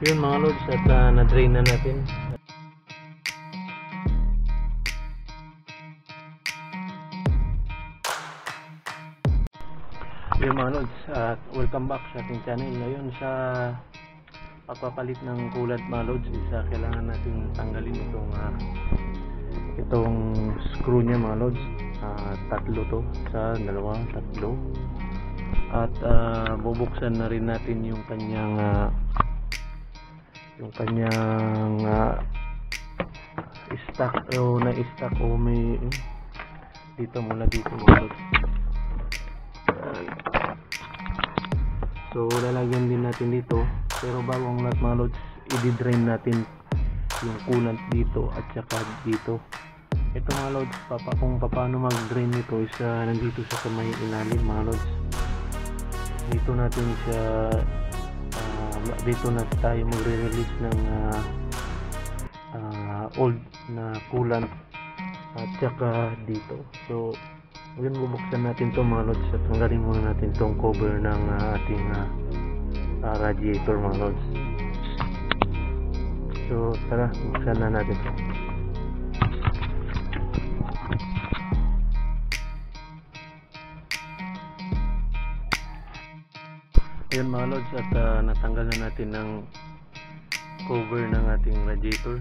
Yun mga lods, at na-drain na natin. Yun mga lods, at welcome back sa ating channel. Ngayon sa pagpapalit ng coolant mga lods, kailangan natin tanggalin itong screw nya mga lods. Tatlo to, sa dalawa, tatlo. At bubuksan na rin natin yung kanyang stock o may dito mula dito mga lods. So lalagyan din natin dito, pero bago ang lahat mga lods, i-drain natin yung coolant dito at saka dito. Ito mga lods, kung paano mag-drain nito is nandito sa may ilalim mga lods. Dito natin siya dito na tayo magre-release ng old na coolant at saka dito. So ngayon bubuksan natin to mga lods at tanggalin muna natin tong cover ng ating radiator mga lods. So tara, buksan na natin to. Ayun mga lods, at natanggal na natin ng cover ng ating radiator.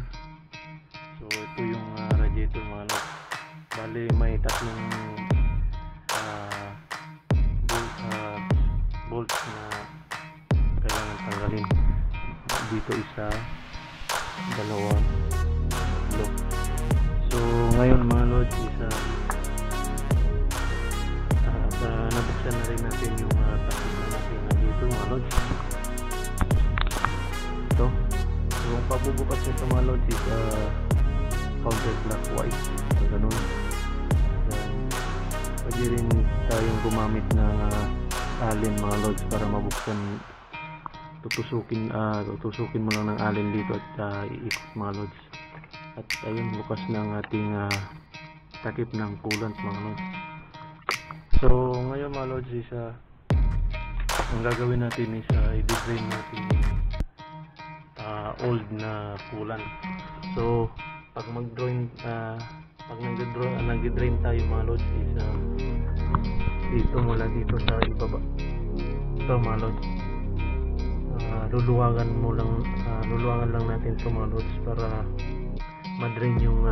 So ito yung radiator mga lods. Bali may tatlong bolts na kailangan tanggalin. Dito isa, dalawa, tatlo. So ngayon mga lods, nabuksan na rin natin yung takip na natin na dito mga lods. Ito, yung pagbubukas nito mga lods is counterclockwise. So ganun. Pwede rin tayong gumamit ng allen mga lods para mabuksan. Tutusukin mo lang ng allen dito at iikot mga lods. At ayun, bukas ng ating takip ng coolant mga lods. So ngayon mga lods, ang gagawin natin is i-drain natin old na coolant. So pag nag-drain tayo mga lods is dito mula dito sa ibaba. Ito mga lods, luluwagan lang natin ito mga lods para ma-drain yung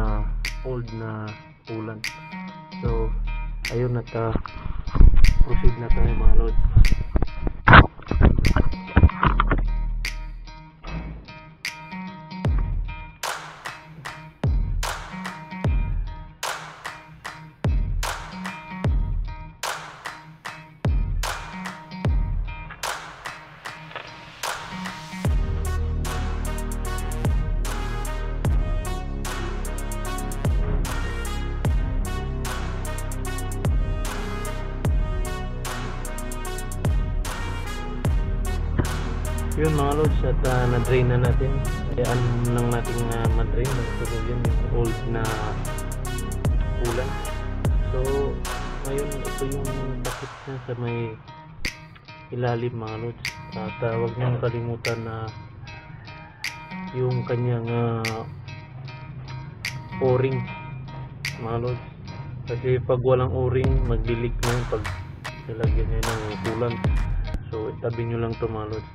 old na coolant. So ayun, at proceed na tayo mga lods. Yun mga lods, at na-drain na natin. Kayaan lang natin ma-drain. So yun yung old na coolant. So ngayon ito yung takip niya sa may ilalim mga lods. At huwag niyong kalimutan na yung kanyang o-ring mga lods. Kasi pag walang o-ring, mag-leak na yun pag nilagyan niya ng coolant. So itabi nyo lang ito mga lods.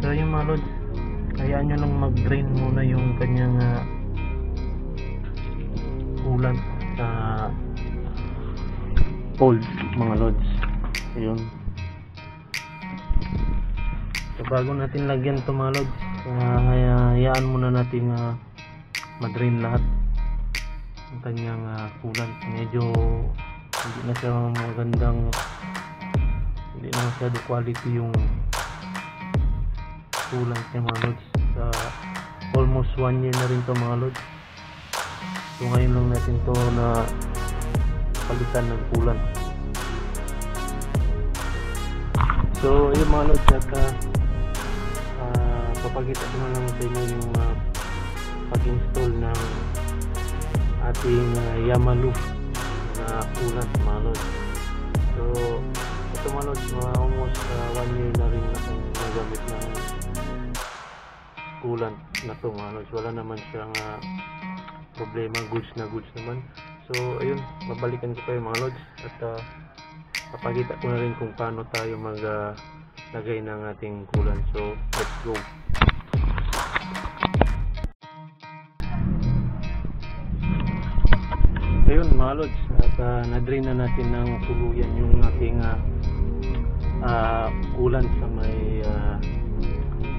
So yung mga lods, hayaan nyo lang mag-drain muna yung kanyang coolant sa old mga lods. Ayun. So bago natin lagyan ito mga lods, hayaan muna natin ma-drain lahat ang kanyang coolant. Medyo hindi na siya magandang, hindi na masyado quality yung coolant niya mga lods. Almost 1 year na rin to mga lods. So ngayon lang natin to na palitan ng coolant. So yun mga lods, at papakita ko na lang sa inyo yung pag-install ng ating Yamaloo na coolant mga lods. So ito mga lods, almost 1 year na rin akong nagamit ng coolant na to mga lods. Wala naman siyang problema, goods naman. So ayun, babalikan ko kayo mga lods at papakita ko na rin kung paano tayo lagay ng ating coolant. So let's go. Ayun mga lods, at na-drain na natin ng tuluyan yung ating coolant sa may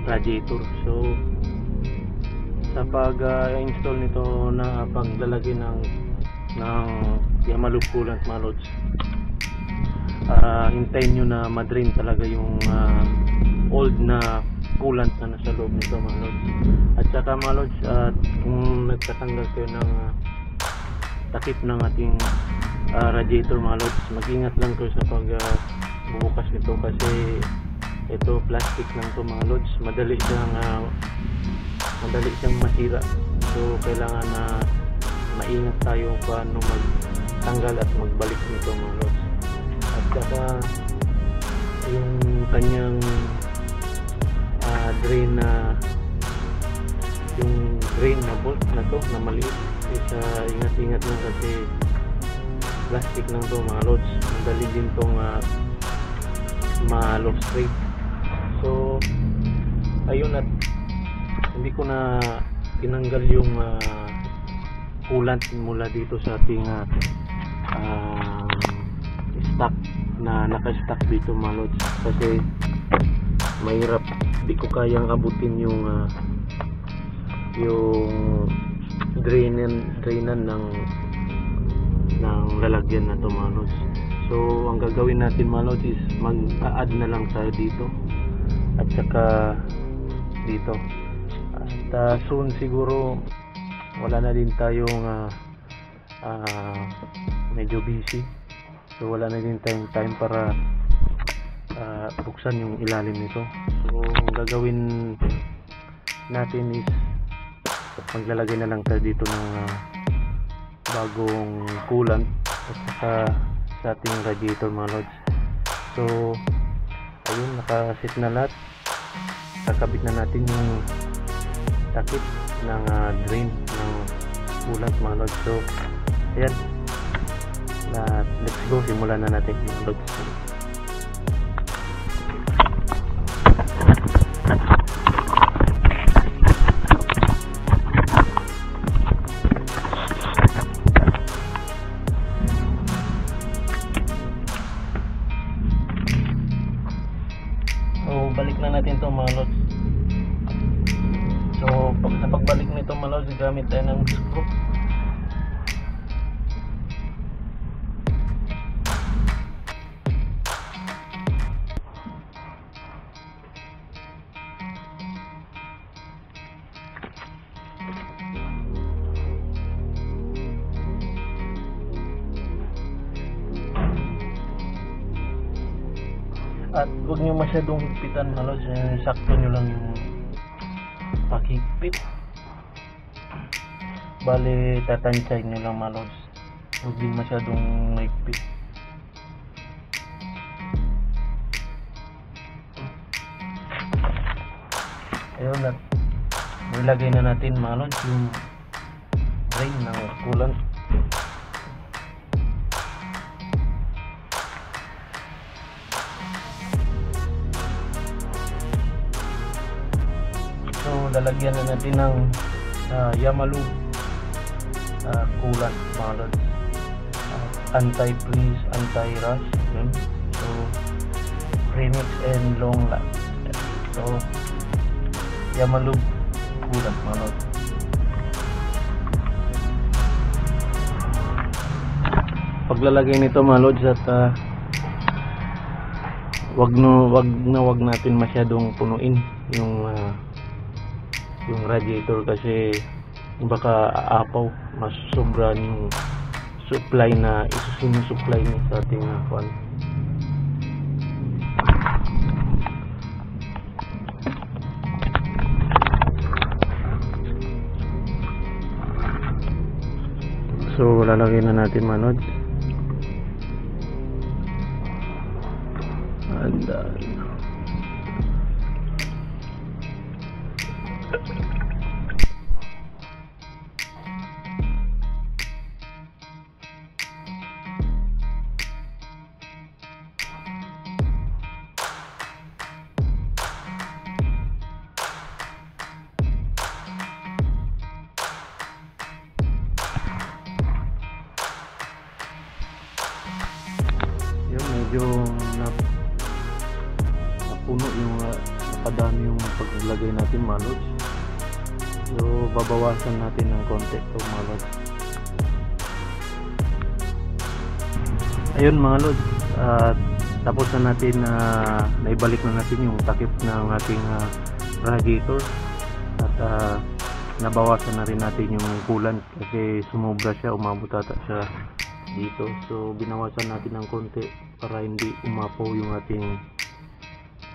radiator. So sa pag-install nito na paglalagay ng Yamalube coolant mga lods, hintayin nyo na ma-drain talaga yung old na coolant na nasa loob nito mga lods. At saka mga lods, kung nagtatanggal kayo ng takip ng ating radiator mga lods, mag-ingat lang kayo sa pagbubukas nito kasi ito plastic lang to mga lods. Madali siyang masira. So kailangan na maingat tayo paano magtanggal at magbalik nito mga lods. At saka yung kanyang drain na bolt na to na maliit, ingat-ingat lang kasi plastic lang to mga lods. Madali din tong ma-lost straight. So ayun, at hindi ko na tinanggal yung coolant mula dito sa ating stock na naka-stock dito mga lods kasi mahirap, di ko kayang abutin yung drainan ng lalagyan na to mga lods. So ang gagawin natin mga lods is mag-add na lang tayo dito at saka dito. At soon siguro wala na din tayong medyo busy, so wala na din tayong time para buksan yung ilalim nito. So ang gagawin natin is maglalagay na lang tayo dito ng bagong coolant at saka sa ating radiator mga lods. So ayun, nakasit na lahat. Kakabit na natin yung takip ng drain ng coolant mga lods. So ayan, let's go, simulan na natin mga lods. So balik na natin to mga lods. So sa pagbalik nito mga lods, gamit tayo ng screw. At huwag nyo masyadong higpitan mga lods, sakto nyo lang yung pakigpit. Bali tatansay nyo lang mga lods, huwag din masyadong mahigpit. Ayun, at nilagay na natin mga lods yung drain ng coolant. So lalagyan na natin ng Yamalube coolant mga lods, anti-freeze, anti-rust. So premix and long last. So Yamalube coolant mga lods. Paglalagay nito mga lods, at wag natin masyadong punuin yung radiator kasi baka aapaw, mas sobra yung supply na isusupply niya sa ating fan. So lalagay na natin mga lods. Ganda. Medyo napuno yung nakadami yung paglagay natin mga lods. So babawasan natin ng konti ito mga lods. Ayun mga lods, tapos na natin naibalik na natin yung takip ng ating radiator at nabawasan na rin natin yung coolant kasi sumobra siya, umabot ata siya dito. So binawasan natin ng konti para hindi umapaw yung ating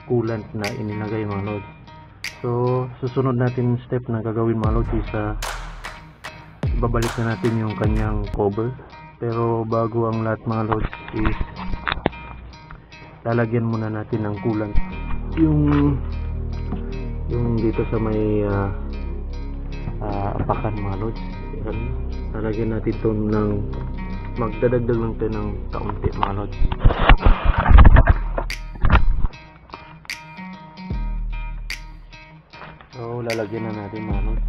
coolant na inilagay mga lods. So susunod natin step na gagawin mga lods is ibabalik na natin yung kanyang cover. Pero bago ang lahat mga lods is lalagyan muna natin ng coolant yung dito sa may apakan mga lods. Lalagyan natin ito ng magdadagdag lang tayo ng kaunti mga lods. So lalagyan na natin mga lods.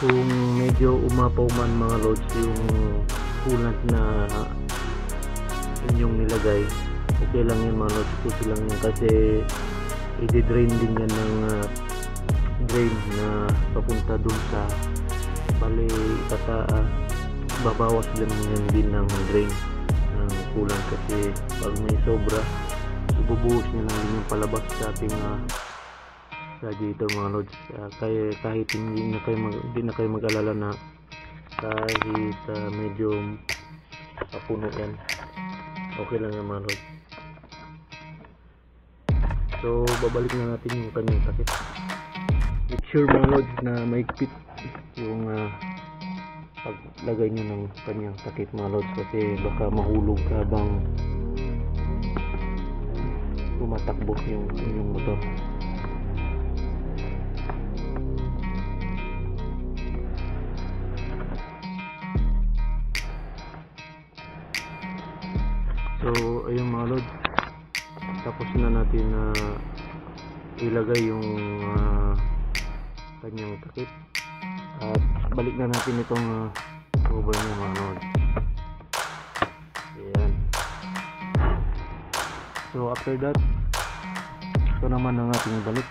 Kung medyo umapaw man mga lods yung coolant na inyong nilagay, okay lang yun mga lods, okay lang yun kasi i-drain din yan ng drain na papunta dun sa bali babawas din yan din ng drain ng coolant kasi pag may sobra ibubuhos niya lang din yung palabas sa ating radiator mga lods. Kahit hindi na kayo mag-alala na kahit medyo papuno yan, okay lang yung mga lods. So babalik na natin yung kanyang takip. Make sure mga lods na maigpit yung paglagay nyo ng kanyang takip mga lods kasi baka mahulog habang tumatakbo yung motor. So ayun mga lods, tapos na natin ilagay yung kanyang takip at balik na natin itong cover niya mga lods. Ayan. So after that, ito naman ang ating balik.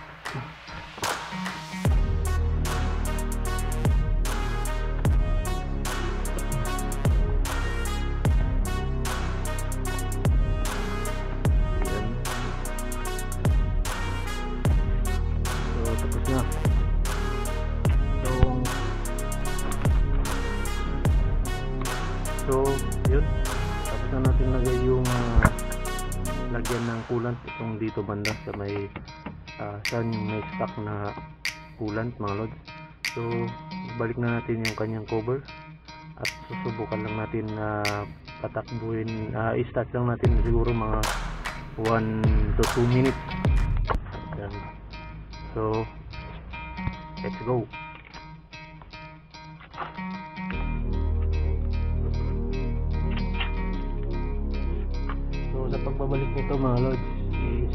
So yun, tapos na natin lagay yung lagyan ng coolant itong dito banda sa may saan yung may stock na coolant mga lods. So balik na natin yung kanyang cover at susubukan lang natin na patakbuhin, i-start lang natin siguro mga 1 to 2 minutes. Yan. So let's go. Sa pagbabalik nito mga lods is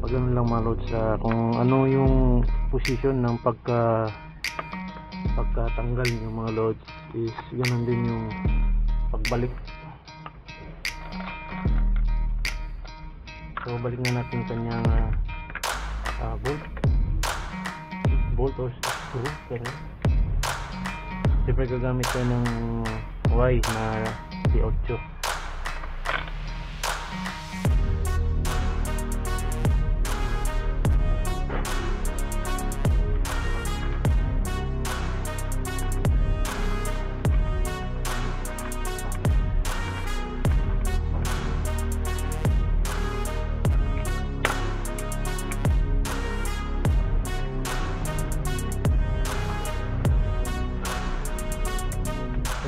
pag ano lang mga lods, kung ano yung position ng pagkatanggal nyo mga lods is ganun din yung pagbalik. So balik na natin kanyang bolt or screw. Siyempre gagamit tayo ng Y na T8.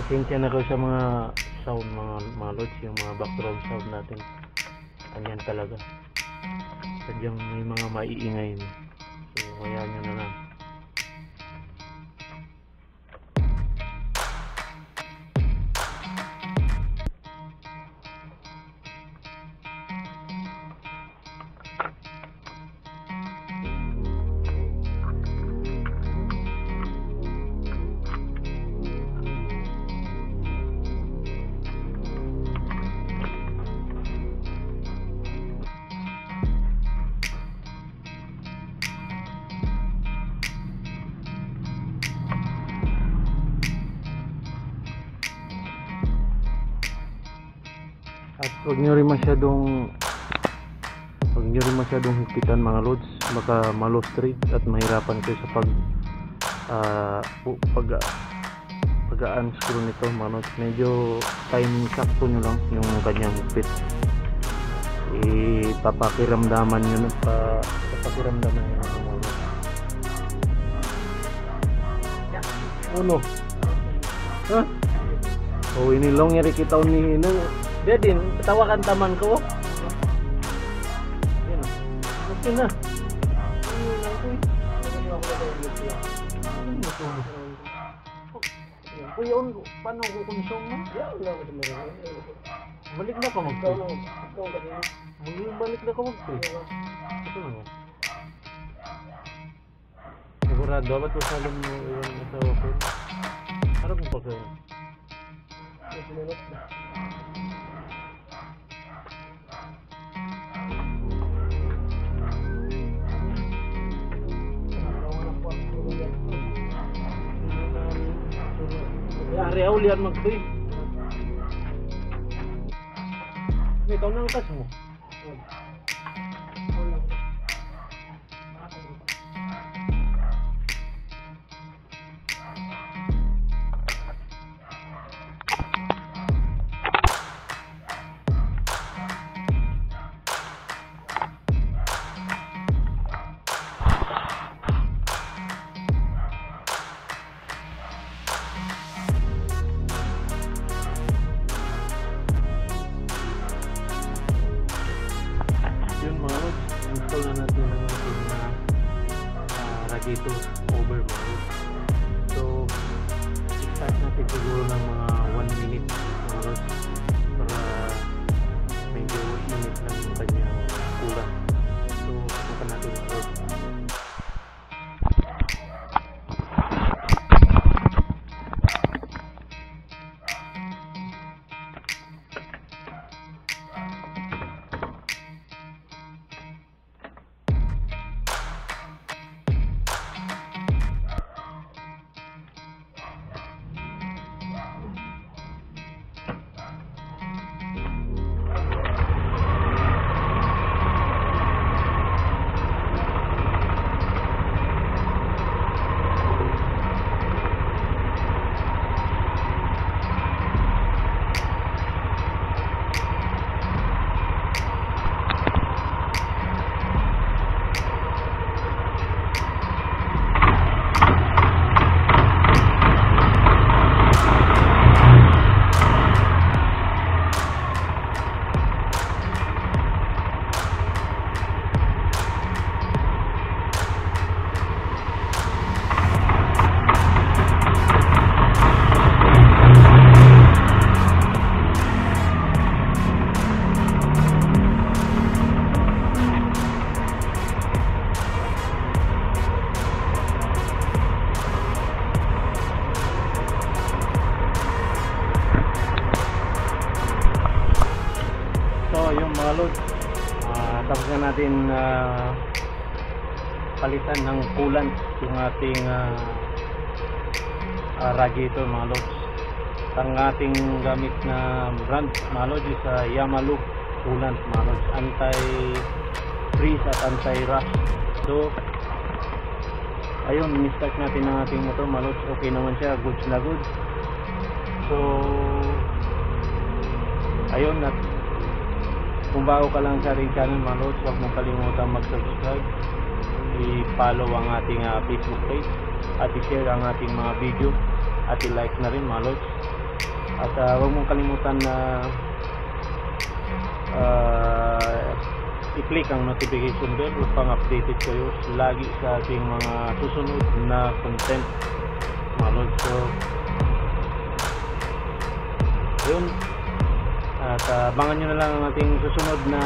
Pasensya na kayo sa mga sound, mga lods, yung mga background sound natin. Ganyan talaga. Sadyang may mga maiingay. So, kaya nyo na lang. At huwag nyo rin masyadong higpitan mga lods, baka ma-lost rate at mahirapan kayo sa pag-unscrew nito mga lods. Medyo time sakto nyo lang yung kanyang higpit. Papakiramdaman nyo mga lods. Ano? Ha? Oh, ini long yari kita ni ini. Dia din, tawakan taman ko. Yan. Okay na. Kuya, paano ko konsum mo? Balik na ka mag-pay. Balik na ka mag-pay. Ito na mo. Sigurado, ba't ko salam mo yung asawa ko? Harap mo pa kayo. Area ulian mag-pay. Ikaw nang kas mo. Install na natin ang ating radiator over mga lods. So start natin siguro ng mga 1 minute mga lods para medyo init lang yung kanyang kulang. So subukan natin mga lods. Mga lods, tapos na natin palitan ng coolant yung ating radiator mga lods. Ang ating gamit na brand mga lods is Yamalu coolant mga lods, anti-freeze at anti-rust. So ayun, ni-start natin ang ating motor mga lods. Okay naman siya, goods na goods. So ayun, at kung bago ka lang sa ating channel mga lods, huwag mong kalimutan mag-subscribe, i-follow ang ating Facebook page, at i-share ang ating mga video, at i-like na rin mga lods. At huwag mong kalimutan na i-click ang notification bell upang updated kayo lagi sa ating mga susunod na content, mga lods. So yun, at abangan nyo na lang ang ating susunod na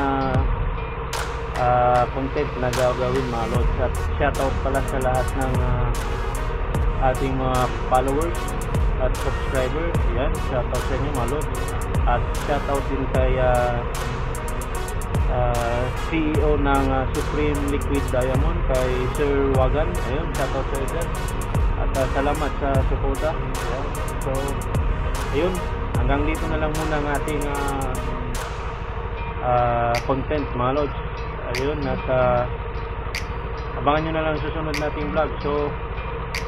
content na gagawin, mga lods. At shoutout pala sa lahat ng ating mga followers at subscribers. Yan, shoutout sa inyo, mga lods. At shoutout din kay CEO ng Supreme Liquid Diamond, kay Sir Wagan. Ayun, shoutout sa inyo. At salamat sa suporta. Ayan. So ayun, hanggang dito na lang muna ang ating content, mga lods. Ayun, at abangan nyo na lang susunod nating vlog. So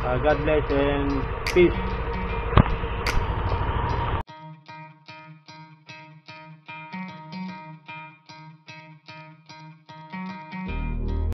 God bless and peace.